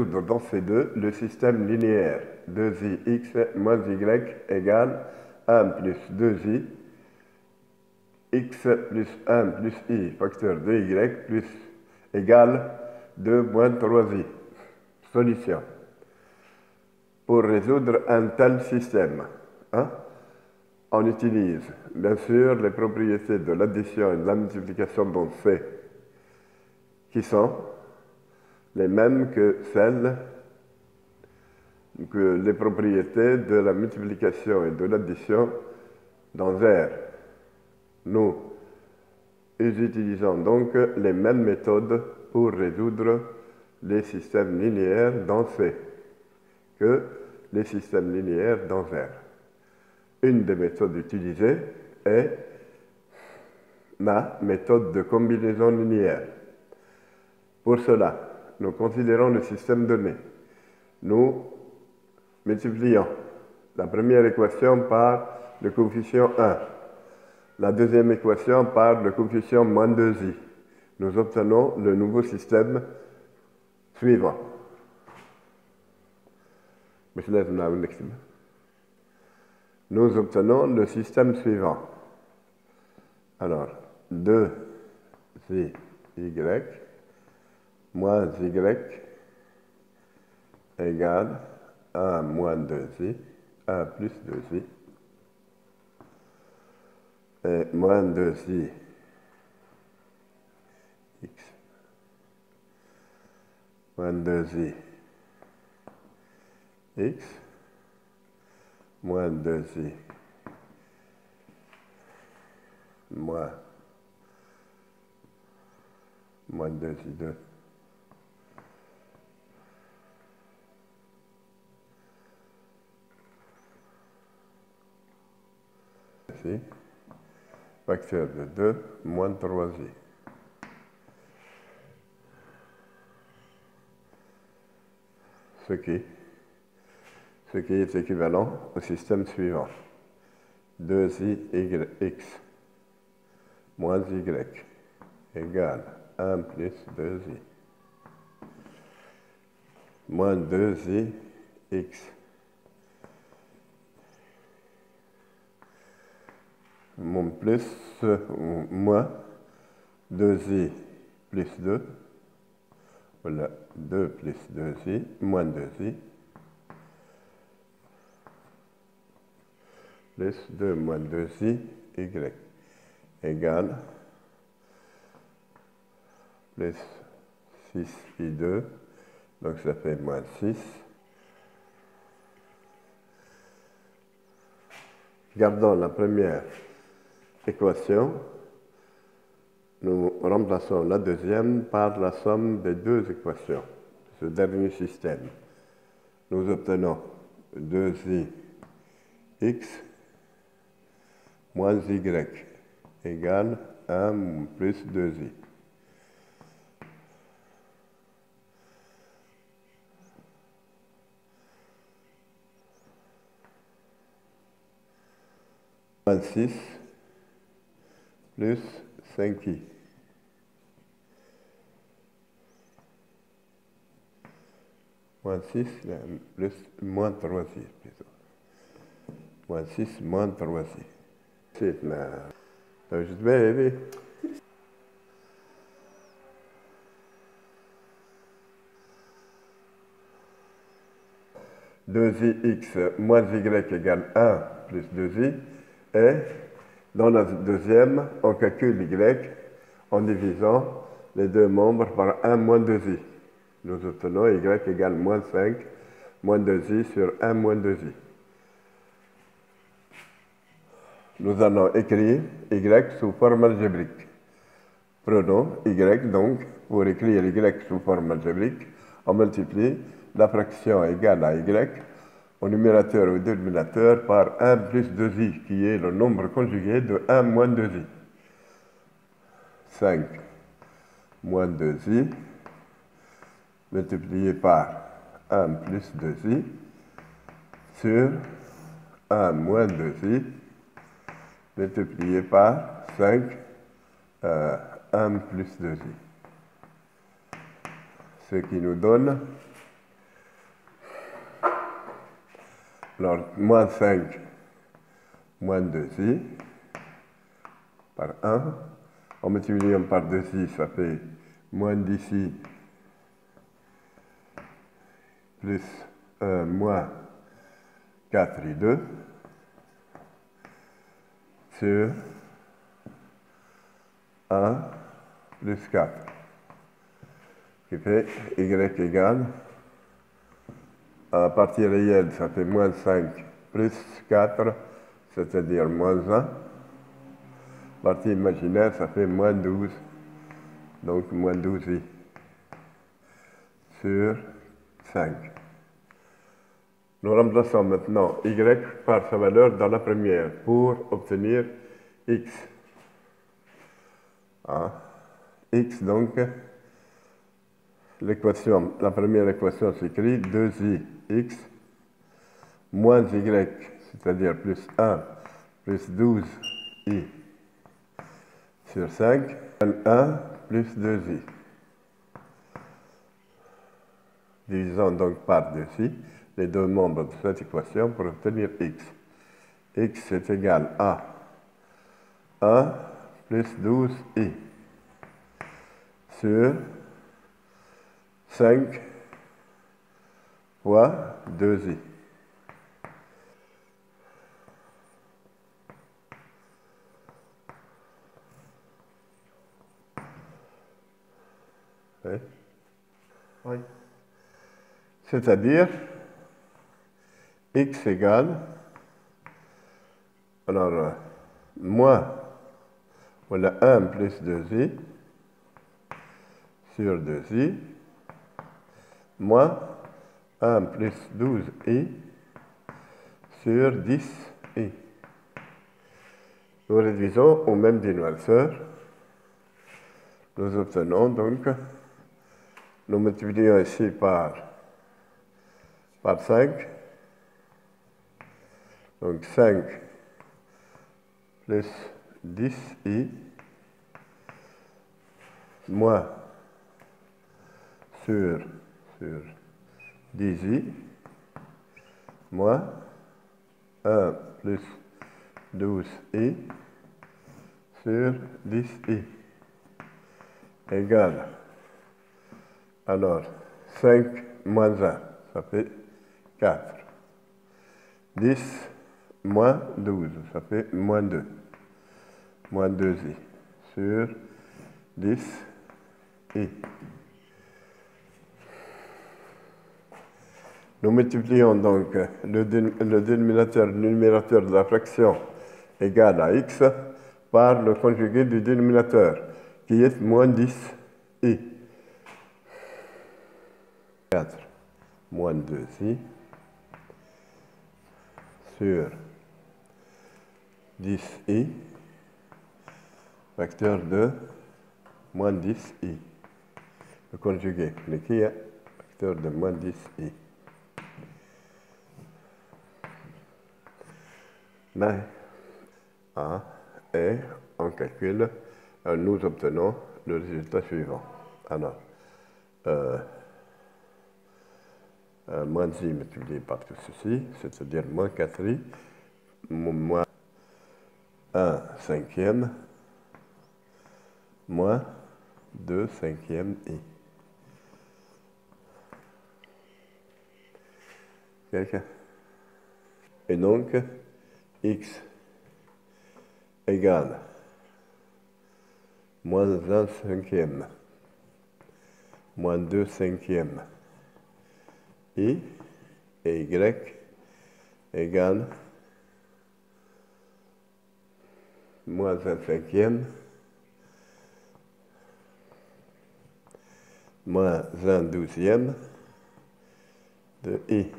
Dans ces deux, le système linéaire 2ix moins y égale 1 plus 2i x plus 1 plus i facteur de y plus égale 2 moins 3i. Solution. Pour résoudre un tel système, on utilise bien sûr les propriétés de l'addition et de la multiplication dans C, qui sont les mêmes que celles que les propriétés de la multiplication et de l'addition dans R. Nous utilisons donc les mêmes méthodes pour résoudre les systèmes linéaires dans C que les systèmes linéaires dans R. Une des méthodes utilisées est la méthode de combinaison linéaire. Pour cela, nous considérons le système donné. Nous multiplions la première équation par le coefficient 1, la deuxième équation par le coefficient moins 2i. Nous obtenons le nouveau système suivant. Nous obtenons le système suivant. Alors, 2y moins y égale 1 moins 2i, 1 plus 2i, et moins 2i x, moins 2i x, moins 2i moins 2i2 facteur de 2 moins 3i. Ce qui est équivalent au système suivant. 2i x moins y égale 1 plus 2i moins 2i x moins 2i plus 2, voilà, 2 plus 2i moins 2i plus 2 moins 2i y égale plus 6i2, donc ça fait moins 6. Gardons la première équation, nous remplaçons la deuxième par la somme des deux équations de ce dernier système. Nous obtenons 2i x moins y égale 1 plus 2i. Moins 6 plus 5i. Moins 6 plus moins 3i plutôt. Moins 6 moins 3i. C'est là. Donc je vais aider. Deux ix moins y égale 1 plus 2i. Et dans la deuxième, on calcule y en divisant les deux membres par 1 moins 2i. Nous obtenons y égale moins 5 moins 2i sur 1 moins 2i. Nous allons écrire y sous forme algébrique. Prenons y donc, pour écrire y sous forme algébrique, on multiplie la fraction égale à y au numérateur ou dénominateur par 1 plus 2i, qui est le nombre conjugué de 1 moins 2i. 5 moins 2i multiplié par 1 plus 2i sur 1 moins 2i multiplié par 5 1 plus 2i. Ce qui nous donne Alors, moins 5, moins 2i, par 1. En multipliant par 2i, ça fait moins 10i, plus moins 4i2, sur 1 plus 4, qui fait y égale, à partie réelle, ça fait moins 5 plus 4, c'est-à-dire moins 1. Partie imaginaire, ça fait moins 12, donc moins 12i, sur 5. Nous remplaçons maintenant y par sa valeur dans la première pour obtenir x. X, donc, la première équation s'écrit 2ix moins y, c'est-à-dire plus 1 plus 12i sur 5, 1 plus 2i. Divisons donc par 2i les deux membres de cette équation pour obtenir x. X est égal à 1 plus 12i sur 5 fois 2i. Oui. C'est-à-dire, x égale, alors, moins, voilà 1 plus 2i sur 2i, moins 1 plus 12i sur 10i. Nous réduisons au même dénominateur. Nous obtenons donc, nous multiplions ici par 5. Donc 5 plus 10i moins sur 10i moins 1 plus 12i sur 10i égale, alors 5 moins 1, ça fait 4. 10 moins 12, ça fait moins 2. Moins 2i sur 10i. Nous multiplions donc le dénominateur, le numérateur de la fraction égale à x par le conjugué du dénominateur, qui est moins 10i. 4 moins 2i sur 10i, facteur de moins 10i. Le conjugué, mais qui est facteur de moins 10i. Mais, et on calcule, nous obtenons le résultat suivant. Alors, moins i multiplié par tout ceci, c'est-à-dire moins 4i, moins 1 cinquième, moins 2 cinquièmes i. Quelqu'un? Et donc, x égale moins 1 cinquième, moins 2 cinquièmes i, et y égale moins 1 cinquième, moins 1 douzième de i.